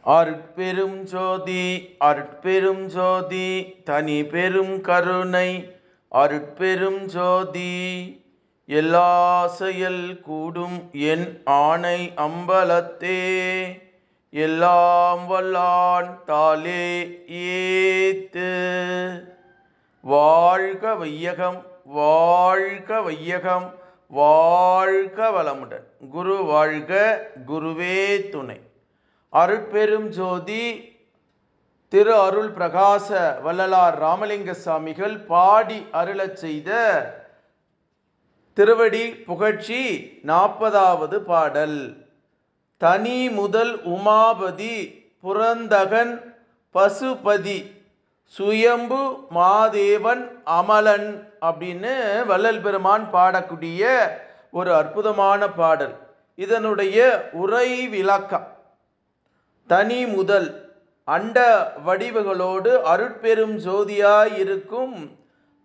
அருட்பெரும் ஜோதி அருட்பெரும் ஜோதி தனி பெரும் கருணை அருட்பெரும் ஜோதி. எல்லா செயல் கூடும் என் ஆணை அம்பலத்தே, எல்லாம் வல்லான் தாளே ஏத்து. வாழ்க வையகம் வாழ்க வையகம் வாழ்க வளமுடன். குரு வாழ்க, குருவே துணை. அருட்பெரும் ஜோதி திரு அருள் பிரகாச வள்ளலார் ராமலிங்க சாமிகள் பாடி அருளச் செய்த திருவடி புகழ்ச்சி 40வது பாடல். தனி முதல் உமாபதி புரந்தகன் பசுபதி சுயம்பு மாதேவன் அமலன் அப்படின்னு வள்ளல் பெருமான் பாடக்கூடிய ஒரு அற்புதமான பாடல். இதனுடைய உரை விளக்கம்: தனி முதல் அண்ட வடிவுகளோடு அருட்பெரும் ஜோதியாயிருக்கும்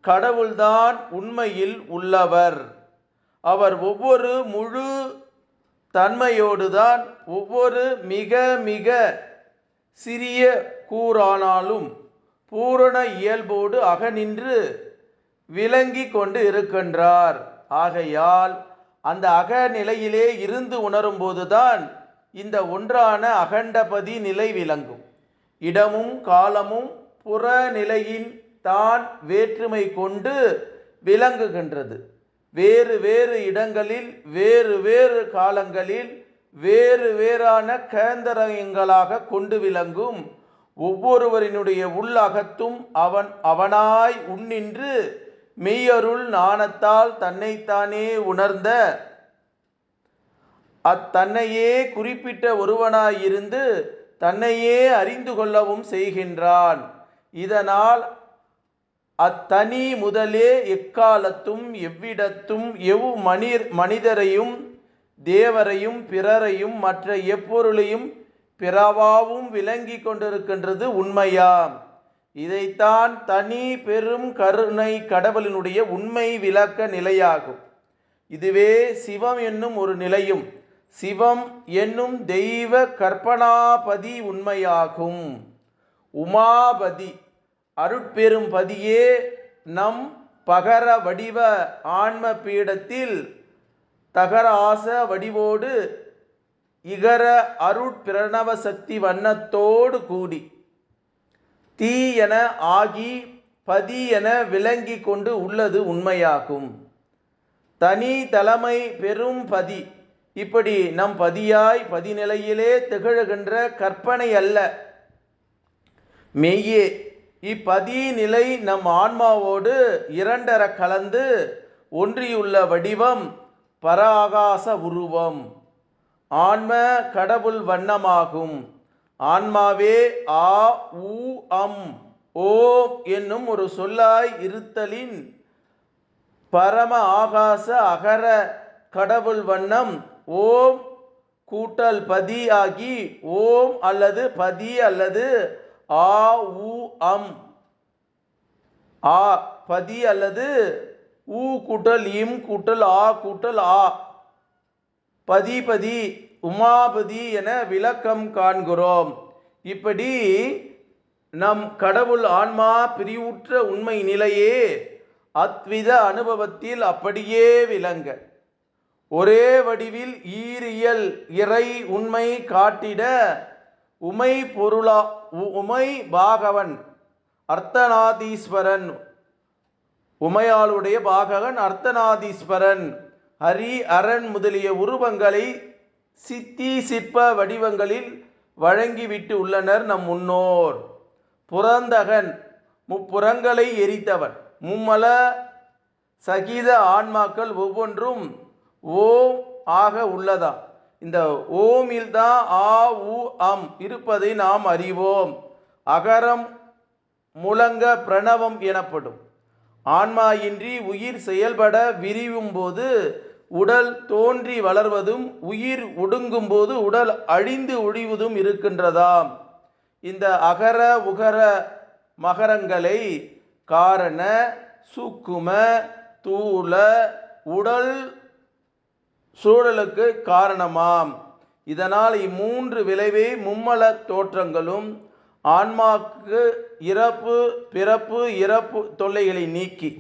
கடவுள்தான் உண்மையில் உள்ளவர். அவர் ஒவ்வொரு முழு தன்மையோடுதான் ஒவ்வொரு மிக மிக சிறிய கூறானாலும் பூரண இயல்போடு அகநின்று விளங்கி கொண்டு இருக்கின்றார். ஆகையால் அந்த அகநிலையிலே இருந்து உணரும் போதுதான் இந்த ஒன்றான அகண்டபதி நிலை விளங்கும். இடமும் காலமும் புறநிலையின் தான் வேற்றுமை கொண்டு விளங்குகின்றது. வேறு வேறு இடங்களில் வேறு வேறு காலங்களில் வேறு வேறான கேந்திரங்களாக கொண்டு விளங்கும். ஒவ்வொருவரினுடைய உள்ளகத்தும் அவனாய் உன்னின்று மெய்யருள் ஞானத்தால் தன்னைத்தானே உணர்ந்த அத்தன்னையே குறிப்பிட்ட ஒருவனாயிருந்து தன்னையே அறிந்து கொள்ளவும் செய்கின்றான். இதனால் அத்தனி முதலே எக்காலத்தும் எவ்விடத்தும் மனிதரையும் தேவரையும் பிறரையும் மற்ற எப்பொருளையும் பிறவாவும் விளங்கி கொண்டிருக்கின்றது உண்மையாம். இதைத்தான் தனி பெரும் கருணை கடவுளினுடைய உண்மை விளக்க நிலையாகும். இதுவே சிவம் என்னும் ஒரு நிலையும் சிவம் என்னும் தெய்வ கற்பனாபதி உண்மையாகும். உமாபதி அருட்பெரும் பதியே நம் பகர வடிவ ஆன்ம பீடத்தில் தகர ஆச வடிவோடு இகர அருட்பிரணவ சக்தி வண்ணத்தோடு கூடி தீ என ஆகி பதி என விளங்கி கொண்டு உள்ளது உண்மையாகும். தனி தலைமை பெரும் பதி இப்படி நம் பதியாய் பதிநிலையிலே திகழ்கின்ற கற்பனை அல்ல, மெய்யே. இப்பதி நிலை நம் ஆன்மாவோடு இரண்டர கலந்து ஒன்றியுள்ள வடிவம் பர ஆகாச உருவம் ஆன்ம கடவுள் வண்ணமாகும். ஆன்மாவே ஆ உ அம் ஓம் என்னும் ஒரு சொல்லாய் இருத்தலின் பரம ஆகாச அகர கடவுள் வண்ணம் ஓம் கூட்டல் பதி ஆகி ஓம் அல்லது பதி அல்லது ஆ உ அம் ஆ பதி அல்லது ஊ கூட்டல் இம் கூட்டல் ஆ கூட்டல் ஆ பதிபதி உமாபதி என விளக்கம் காண்கிறோம். இப்படி நம் கடவுள் ஆன்மா பிரிவுற்ற உண்மை நிலையே அத்வித அனுபவத்தில் அப்படியே விளங்க ஒரே வடிவில் ஈரியல் இறை உண்மை காட்டிட உமை பொருளா உமை பாகவன் அர்த்தநாதீஸ்வரன் உமையாளுடைய பாகவன் அர்த்தநாதீஸ்வரன் ஹரி அரண் முதலிய உருவங்களை சித்தி சிற்ப வடிவங்களில் வழங்கிவிட்டு உள்ளனர் நம் முன்னோர். புரந்தகன் முப்புறங்களை எரித்தவன் மும்மல சகித ஆன்மாக்கள் ஒவ்வொன்றும் ஓம் ஆக உள்ளதா. இந்த ஓமில்தான் ஆ உ அம் இருப்பதை நாம் அறிவோம். அகரம் முழங்க பிரணவம் எனப்படும். ஆன்மா இன்றி உயிர் செயல்பட விரிவும் போது உடல் தோன்றி வளர்வதும் உயிர் ஒடுங்கும் போது உடல் அழிந்து ஒழிவதும் இருக்கின்றதாம். இந்த அகர உகர மகரங்களை காரண சூக்கும தூல உடல் சூழலுக்கு காரணமாம். இதனால் இம்மூன்று விளைவே மும்மல தோற்றங்களும் ஆன்மாக்கு இறப்பு பிறப்பு இறப்பு தொல்லைகளை நீக்கி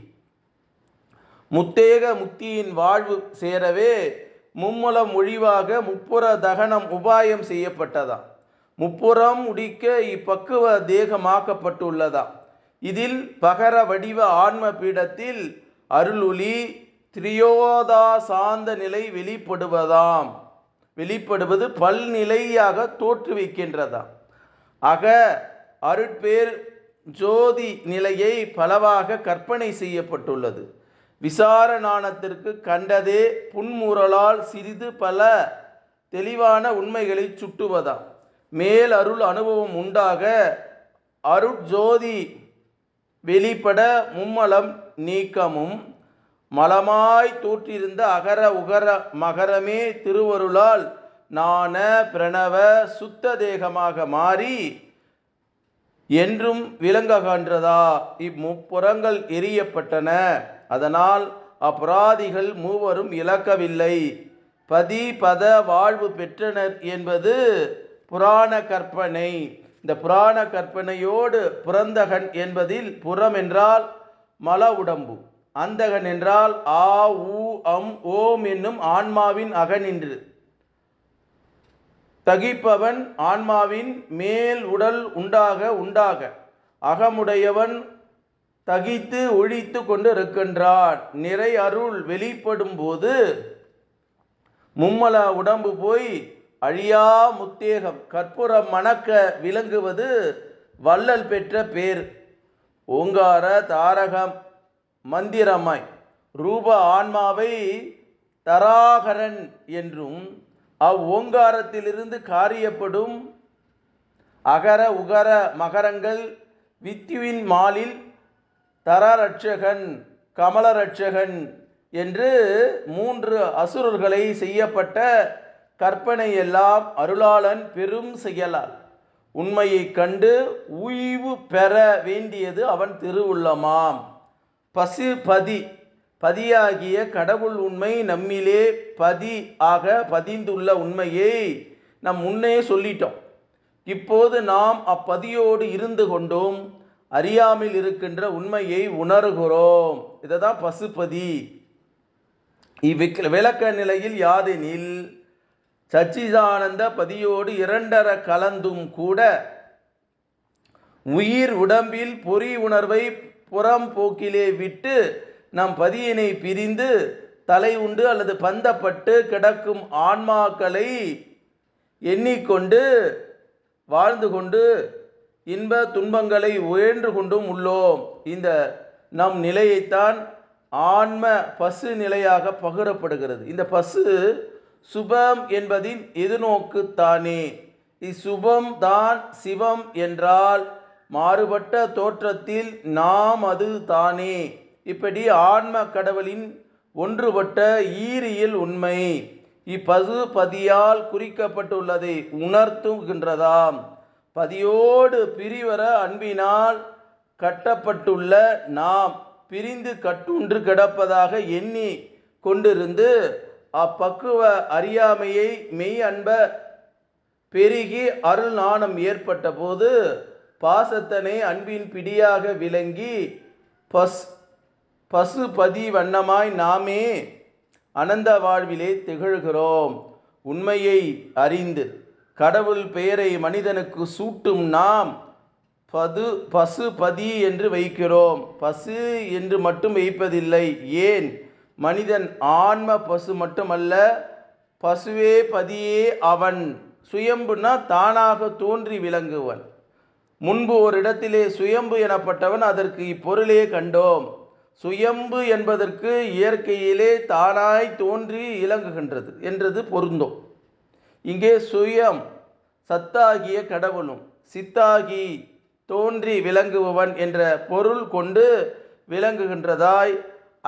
முத்தேக முக்தியின் வாழ்வு சேரவே மும்மலம் ஒழிவாக முப்புற தகனம் உபாயம் செய்யப்பட்டதாம். முப்புறம் முடிக்க இப்பக்குவ தேகமாக்கப்பட்டுள்ளதாம். இதில் பகர வடிவ ஆன்ம பீடத்தில் அருளொளி திரியோதா சாந்த நிலை வெளிப்படுவது பல்நிலையாக தோற்றுவிக்கின்றதாம். அக அருட்பேர் ஜோதி நிலையை பலவாக கற்பனை செய்யப்பட்டுள்ளது. விசார ஞானத்திற்கு கண்டதே புன்முறலால் சிறிது பல தெளிவான உண்மைகளை சுட்டுவதாம். மேல் அருள் அனுபவம் உண்டாக அருட்ஜோதி வெளிப்பட மும்மலம் நீக்கமும் மலமாய் தோற்றிருந்த அகர உகர மகரமே திருவருளால் ஞான பிரணவ சுத்த தேகமாக மாறி என்றும் விளங்குகின்றதா. இம்முப்புறங்கள் எரியப்பட்டன. அதனால் அபராதிகள் மூவரும் இழக்கவில்லை, பதி பத வாழ்வு பெற்றனர் என்பது புராண கற்பனை. இந்த புராண கற்பனையோடு புறந்தகன் என்பதில் புறம் என்றால் மல உடம்பு, அந்தகன் என்றால் ஆ உ அம் ஓம் என்னும் ஆன்மாவின் அகனின்று தகிப்பவன் ஆன்மாவின் மேல் உடல் உண்டாக அகமுடையவன் தகித்து ஒழித்து கொண்டு இருக்கின்றான். நிறை அருள் வெளிப்படும் போது மும்மல உடம்பு போய் அழியா முத்தேகம் கற்பூரம் மணக்க விளங்குவது வள்ளல் பெற்ற பேர். ஓங்கார தாரகம் மந்திரமாய் ரூப ஆன்மாவை தராகரன் என்றும் ஓங்காரத்திலிருந்து காரியப்படும் அகர உகர மகரங்கள் வித்துவின் மாலில் தரரட்சகன் கமலரட்சகன் என்று மூன்று அசுரர்களை செய்யப்பட்ட கற்பனை எல்லாம் அருளாளன் பெரும் செயலால் உண்மையை கண்டு உய்வு பெற வேண்டியது அவன் திருவுள்ளமாம். பதியாகிய கடவுள் உண்மை நம்மிலே பதி ஆக பதிந்துள்ள உண்மையை நம் முன்னே சொல்லிட்டோம். இப்போது நாம் அப்பதியோடு இருந்து கொண்டும் அறியாமல் இருக்கின்ற உண்மையை உணர்கிறோம். இதை தான் பசுபதி. விளக்க நிலையில் யாதெனில் சச்சிதானந்த பதியோடு இரண்டர கலந்தும் கூட உயிர் உடம்பில் பொறி உணர்வை புறம் போக்கிலே விட்டு நம் பதியினை பிரிந்து தலை உண்டு அல்லது பந்தப்பட்டு கிடக்கும் ஆன்மாக்களை எண்ணிக்கொண்டு வாழ்ந்து கொண்டு இன்ப துன்பங்களை உயர்ந்து கொண்டும் உள்ளோம். இந்த நம் நிலையைத்தான் ஆன்ம பசு நிலையாக பகிரப்படுகிறது. இந்த பசு சுபம் என்பதின் எதிர்நோக்கு தானே. இச்சுபம் தான் சிவம் என்றால் மாறுபட்ட தோற்றத்தில் நாம் அது தானே. இப்படி ஆன்ம கடவுளின் ஒன்றுபட்ட ஈரியல் உண்மை இப்பசு பதியால் குறிக்கப்பட்டுள்ளதை உணர்த்துகின்றதாம். பதியோடு பிரிவர அன்பினால் கட்டப்பட்டுள்ள நாம் பிரிந்து கட்டுன்று கிடப்பதாக எண்ணி கொண்டிருந்து அப்பக்குவ அறியாமையை மெய் அன்ப பெருகி அருள் நாணம் ஏற்பட்ட போது பாசத்தனை அன்பின் பிடியாக விளங்கி பசுபதி வண்ணமாய் நாமே அனந்த வாழ்விலே திகழ்கிறோம். உண்மையை அறிந்து கடவுள் பெயரை மனிதனுக்கு சூட்டும் நாம் பசுபதி என்று வைக்கிறோம். பசு என்று மட்டும் வைப்பதில்லை. ஏன்? மனிதன் ஆன்ம பசு மட்டுமல்ல, பசுவே பதியே அவன். சுயம்புனா தானாக தோன்றி விளங்குவன். முன்பு ஒரு இடத்திலே சுயம்பு எனப்பட்டவன். அதற்கு இப்பொருளே கண்டோம். சுயம்பு என்பதற்கு இயற்கையிலே தானாய் தோன்றி இலங்குகின்றது என்றது பொருந்தும். இங்கே சுயம் சத்தாகிய கடவுளும் சித்தாகி தோன்றி விளங்குபவன் என்ற பொருள் கொண்டு விளங்குகின்றதாய்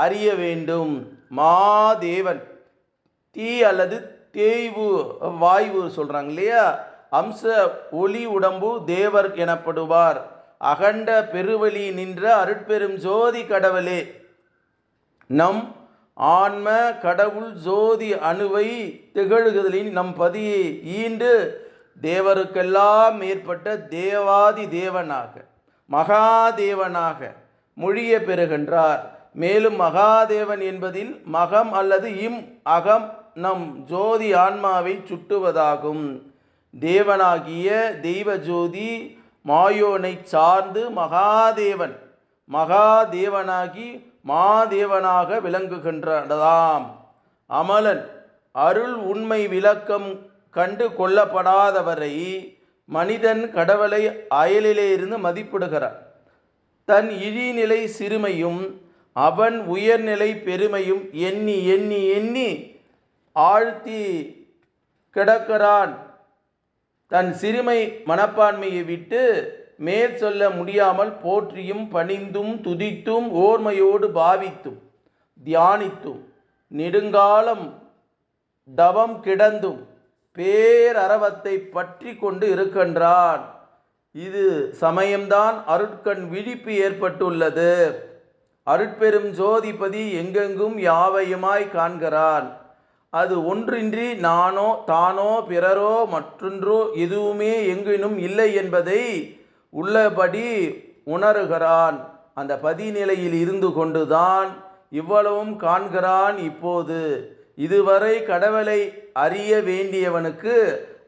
அறிய வேண்டும். மாதேவன் தீ அல்லது தேய்வு வாய்வு சொல்றாங்க இல்லையா, அம்ச ஒளி உடம்பு தேவர் எனப்படுவார். அகண்ட பெருவழி நின்ற அருட்பெரும் ஜோதி கடவுளே நம் ஆன்ம கடவுள் ஜோதி அணுவை திகழ்களின் நம் பதியை ஈண்டு தேவருக்கெல்லாம் மேற்பட்ட தேவாதி தேவனாக மகாதேவனாக மொழிய பெறுகின்றார். மேலும் மகாதேவன் என்பதில் மகம் அல்லது இம் அகம் நம் ஜோதி ஆன்மாவை சுட்டுவதாகும். தேவனாகிய தெய்வ ஜோதி மாயோனை சார்ந்து மகாதேவனாகி மாதேவனாக விளங்குகின்றதாம். அமலன் அருள் உண்மை விளக்கம் கண்டு கொள்ளப்படாதவரை மனிதன் கடவுளை அயலிலே இருந்து மதிப்பிடுகிறான். தன் இழிநிலை சிறுமையும் அவன் உயர்நிலை பெருமையும் எண்ணி எண்ணி எண்ணி ஆழ்த்தி கிடக்கிறான். தன் சிறுமை மனப்பான்மையை விட்டு மேல் சொல்ல முடியாமல் போற்றியும் பணிந்தும் துதித்தும் ஓர்மையோடு பாவித்தும் தியானித்தும் நெடுங்காலம் தவம் கிடந்தும் பேரறவத்தை பற்றி கொண்டு இருக்கின்றான். இது சமயம்தான் அருட்கண் விழிப்பு ஏற்பட்டுள்ளது. அருட்பெரும் ஜோதிபதி எங்கெங்கும் யாவையுமாய் காண்கிறான். அது ஒன்றின்றி நானோ தானோ பிறரோ மற்றொன்றோ எதுவுமே எங்கினும் இல்லை என்பதை உள்ளபடி உணர்கிறான். அந்த பதிநிலையில் இருந்து கொண்டுதான் இவ்வளவும் காண்கிறான். இப்போது இதுவரை கடவுளை அறிய வேண்டியவனுக்கு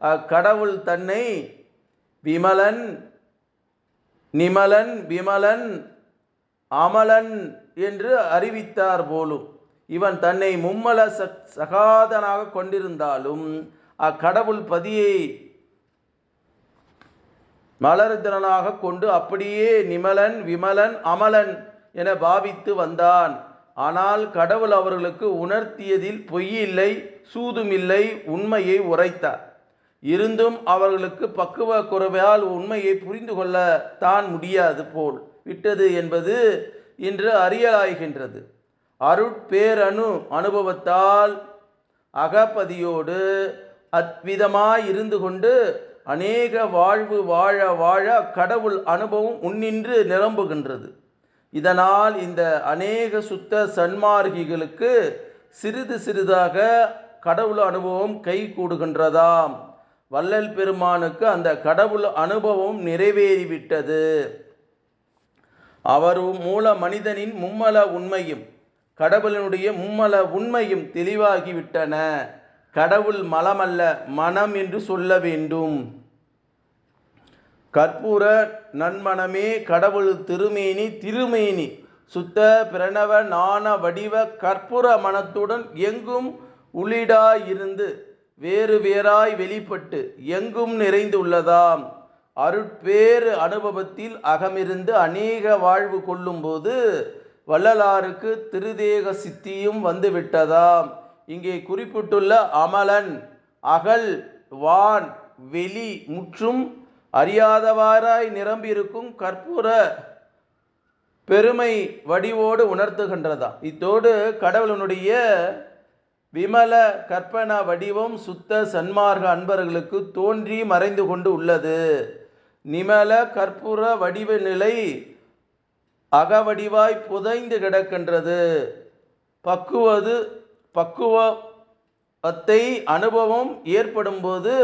அக்கடவுள் தன்னை விமலன் நிமலன் விமலன் அமலன் என்று அறிவித்தார் போலும். இவன் தன்னை மும்மல சகாதனாக கொண்டிருந்தாலும் அக்கடவுள் பதியை மலர்தனாக கொண்டு அப்படியே நிமலன் விமலன் அமலன் என பாவித்து வந்தான். ஆனால் கடவுள் அவர்களுக்கு உணர்த்தியதில் பொய்யில்லை, சூதுமில்லை, உண்மையை உரைத்தார். இருந்தும் அவர்களுக்கு பக்குவ குறைவால் உண்மையை புரிந்து கொள்ள தான் முடியாது போல் விட்டது என்பது இன்று அறியலாகின்றது. அருட்பேரணு அனுபவத்தால் அகப்பதியோடு அத்விதமாய் இருந்து கொண்டு அநேக வாழ்வு வாழ வாழ கடவுள் அனுபவம் உன்னின்று நிரம்புகின்றது. இதனால் இந்த அநேக சுத்த சன்மார்கிகளுக்கு சிறிது சிறிதாக கடவுள் அனுபவம் கை கூடுகின்றதாம். வள்ளல் பெருமானுக்கு அந்த கடவுள் அனுபவம் நிறைவேறிவிட்டது. அவர் மூல மனிதனின் மும்மல உண்மையும் கடவுளினுடைய மும்மல உண்மையும் தெளிவாகிவிட்டன. கடவுள் மலமல்ல மனம் என்று சொல்ல வேண்டும். கற்பூர நன்மனமே கடவுள் திருமேனி சுத்த பிரணவ நாண வடிவ கற்பூர மனத்துடன் எங்கும் உள்ளிடாயிருந்து வேறு வேறாய் வெளிப்பட்டு எங்கும் நிறைந்துள்ளதாம். அருட்பேறு அனுபவத்தில் அகமிருந்து அநேக வாழ்வு கொள்ளும்போது வள்ளலாருக்கு திருதேக சித்தியும் வந்துவிட்டதாம். இங்கே குறிப்பிட்டுள்ள அமலன் அகல் வான் வெளி முற்றும் அறியாதவாறாய் நிரம்பியிருக்கும் கற்பூர பெருமை வடிவோடு உணர்த்துகின்றதாம். இத்தோடு கடவுளனுடைய விமல கற்பன வடிவம் சுத்த சன்மார்க்க அன்பர்களுக்கு தோன்றி மறைந்து கொண்டு உள்ளது. நிமல கற்பூர வடிவ நிலை அகவடிவாய் புதைந்து கிடக்கின்றது. பக்குவத்தை அனுபவம் ஏற்படும் போது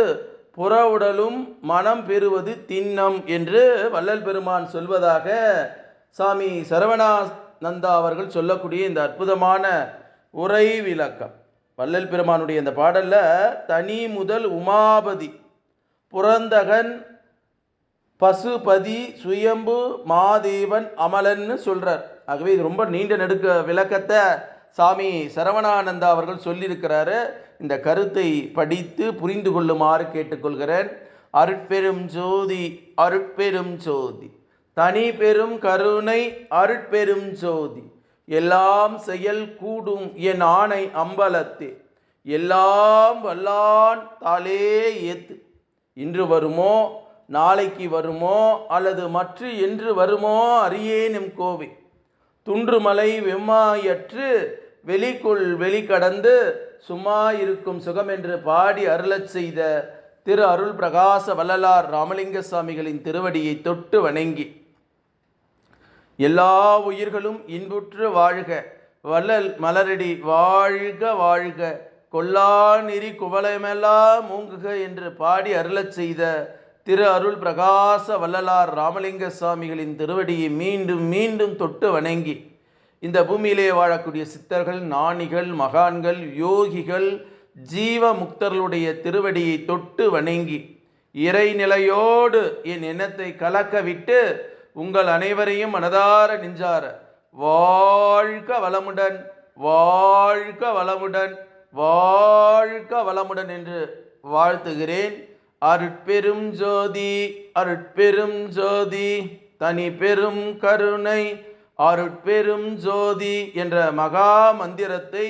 புற உடலும் மனம் பெறுவது திண்ணம் என்று வள்ளல் பெருமான் சொல்வதாக சாமி சரவணானந்தா அவர்கள் சொல்லக்கூடிய இந்த அற்புதமான உரை விளக்கம். வள்ளல் பெருமானுடைய இந்த பாடல்ல தனி முதல் உமாபதி புரந்தகன் பசுபதி சுயம்பு மாதேவன் அமலன்னு சொல்றார். ஆகவே இது ரொம்ப நீண்ட நெடுக்க விளக்கத்தை சாமி சரவணானந்தா அவர்கள் சொல்லியிருக்கிறாரு. இந்த கருத்தை படித்து புரிந்து கொள்ளுமாறு கேட்டுக்கொள்கிறேன். அருட்பெரும் ஜோதி அருட்பெரும் ஜோதி தனி பெரும் கருணை அருட்பெரும் ஜோதி எல்லாம் செயல் கூடும் என் ஆணை அம்பலத்தே எல்லாம் வல்லான் தாளே ஏத்து. இன்று வருமோ நாளைக்கு வருமோ அல்லது மற்ற என்று வருமோ அறியேனும் கோவை துன்றுமலை வெம்மாயற்று வெளிக்குள் வெளிக்கடந்து சும்மா இருக்கும் சுகம் என்று பாடி அருளச் செய்த திரு அருள் பிரகாச வள்ளலார் ராமலிங்க சுவாமிகளின் திருவடியை தொட்டு வணங்கி எல்லா உயிர்களும் இன்புற்று வாழ்க வள்ளல் மலரடி வாழ்க வாழ்க, கொல்லா நெறி குவலமெல்லாம் மூங்குக என்று பாடி அருளச் செய்த திரு அருள் பிரகாச வள்ளலார் ராமலிங்க சுவாமிகளின் திருவடியை மீண்டும் மீண்டும் தொட்டு வணங்கி, இந்த பூமியிலே வாழக்கூடிய சித்தர்கள், ஞானிகள், மகான்கள், யோகிகள், ஜீவ முக்தர்களுடைய திருவடியை தொட்டு வணங்கி இறைநிலையோடு என் எண்ணத்தை கலக்க விட்டு உங்கள் அனைவரையும் மனதார நெஞ்சார வாழ்க வளமுடன், வாழ்க வளமுடன், வாழ்க வளமுடன் என்று வாழ்த்துகிறேன். அருட்பெரும் ஜோதி, அருட்பெரும் ஜோதி, தனி பெரும் கருணை, அருட்பெரும் ஜோதி என்ற மகா மந்திரத்தை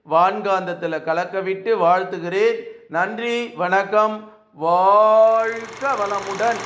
வான்காந்தத்தில் கலக்கவிட்டு வாழ்த்துகிறேன். நன்றி, வணக்கம். வாழ்க வளமுடன்.